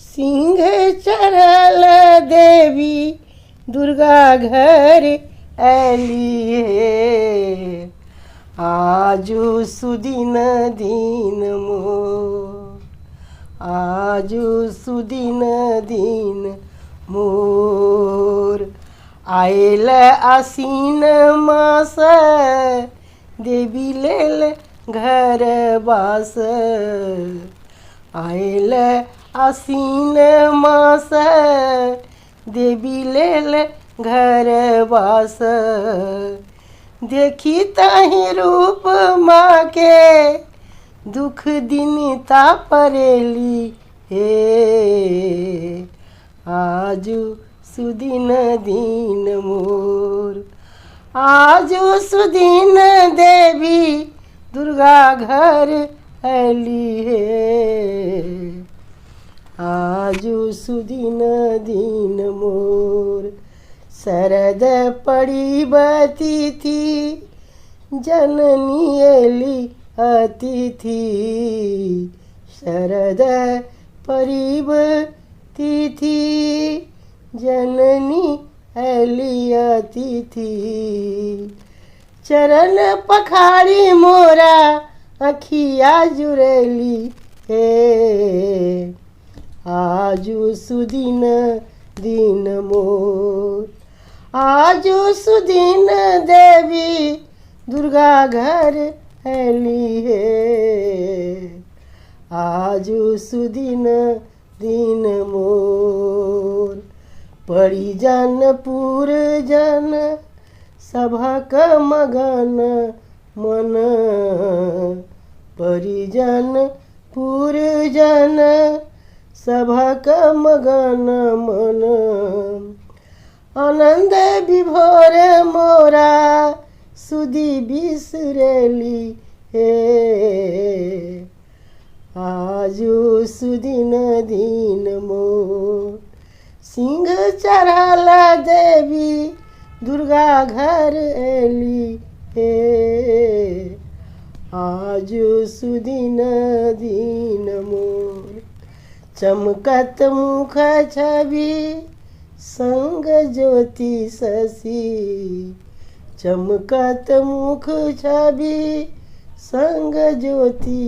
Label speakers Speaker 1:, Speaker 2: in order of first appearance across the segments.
Speaker 1: सिंह चरल देवी दुर्गा घर ऐली हे। आजू सुदिन दिन मोर, आजू सुदिन दिन मोर। आयल आसीन मास देवी लेल घर बास। आयल आसीन मास देवी लेल घर बास। देखी ताहि रूप माँ के दुख दिनता परेली हे। आजू सुदिन दिन मोर, आजू सुदिन देवी दुर्गा घर ऐली हे। आजू सुदिन दिन मोर। शरद पड़ी तिथि जननी एली अतिथि। शरद पड़ी तिथि जननी एली अतिथि। चरण पखारी मोरा अखिया जुरेली हे। आजू सुदिन दिन मोर, आजू सुदिन देवी दुर्गा घर ऐली हे। आजू सुदिन दिन मोर। पड़ी जनपुर जन सभक मगन मन। पड़ी जनपुर जन सभक मगन मन। आनंद विभोर मोरा सुदी बिसरेली हे। आजू सुदिन दिन मोर। सिंह चढ़ल देवी दुर्गा घर ऐली हे। आजू सुदिन दिन मोर। चमकत मुख छवि संग ज्योति शशि। चमकत मुख छवि संग ज्योति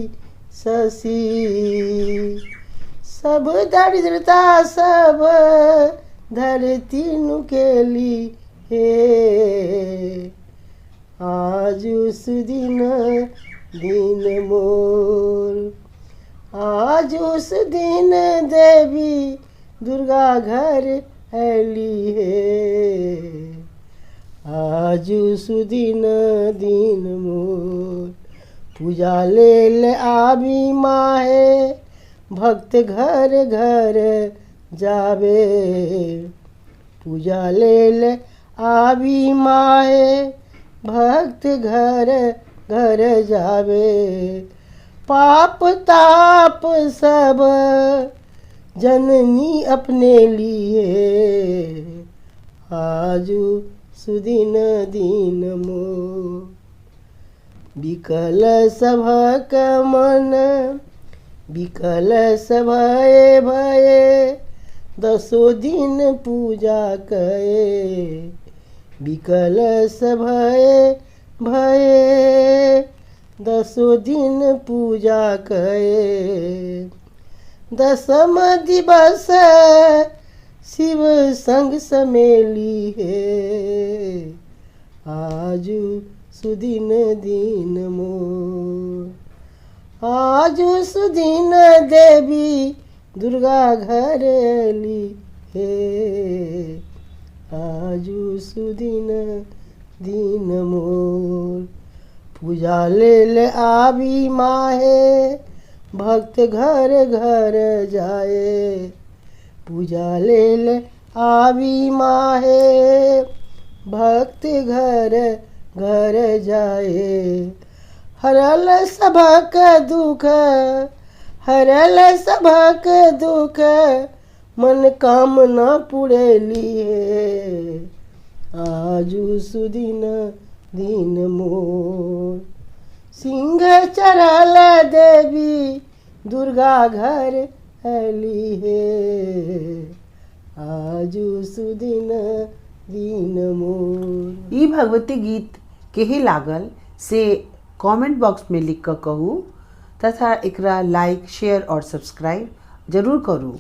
Speaker 1: शशि। सब दरिद्रता सब धरती नुकेली हे। आजू सुदिन दिन मोर। आजू सुदिन देवी दुर्गा घर ऐली हे। आजू सुदिन दिन मोर। पूजा लेल आबी माहे भक्त घर घर जावे। पूजा लेल आबी माहे भक्त घर घर जावे। पाप ताप सब जननी अपने लिए। आजू सुदिन दिन मोर। बिकल सभक मन बिकल सभये भये। 10 दिन पूजा कये। बिकल सभये भये 10 दिन पूजा कये। 10म दिवस शिव संग समेली हे। आजू सुदिन दिन मोर। आजू सुदिन देवी दुर्गा घर ऐली हे। आजू सुदिन दिन मोर। पूजा लेल आबी माहे भक्त घर घर जाए। पूजा लेल आबी माहे भक्त घर घर जाए। हरल सभक दुख हरल सभक दुख मन कामना पुरेली हे। आजू सुदिन दिन मोर। सिंह चढ़ल देवी दुर्गा घर हैली है आजू सुदिन दिन मोर।
Speaker 2: ई भगवती गीत केहे लागल से कमेंट बॉक्स में लिख कर कहू तथा एकरा लाइक शेयर और सब्सक्राइब जरूर करू।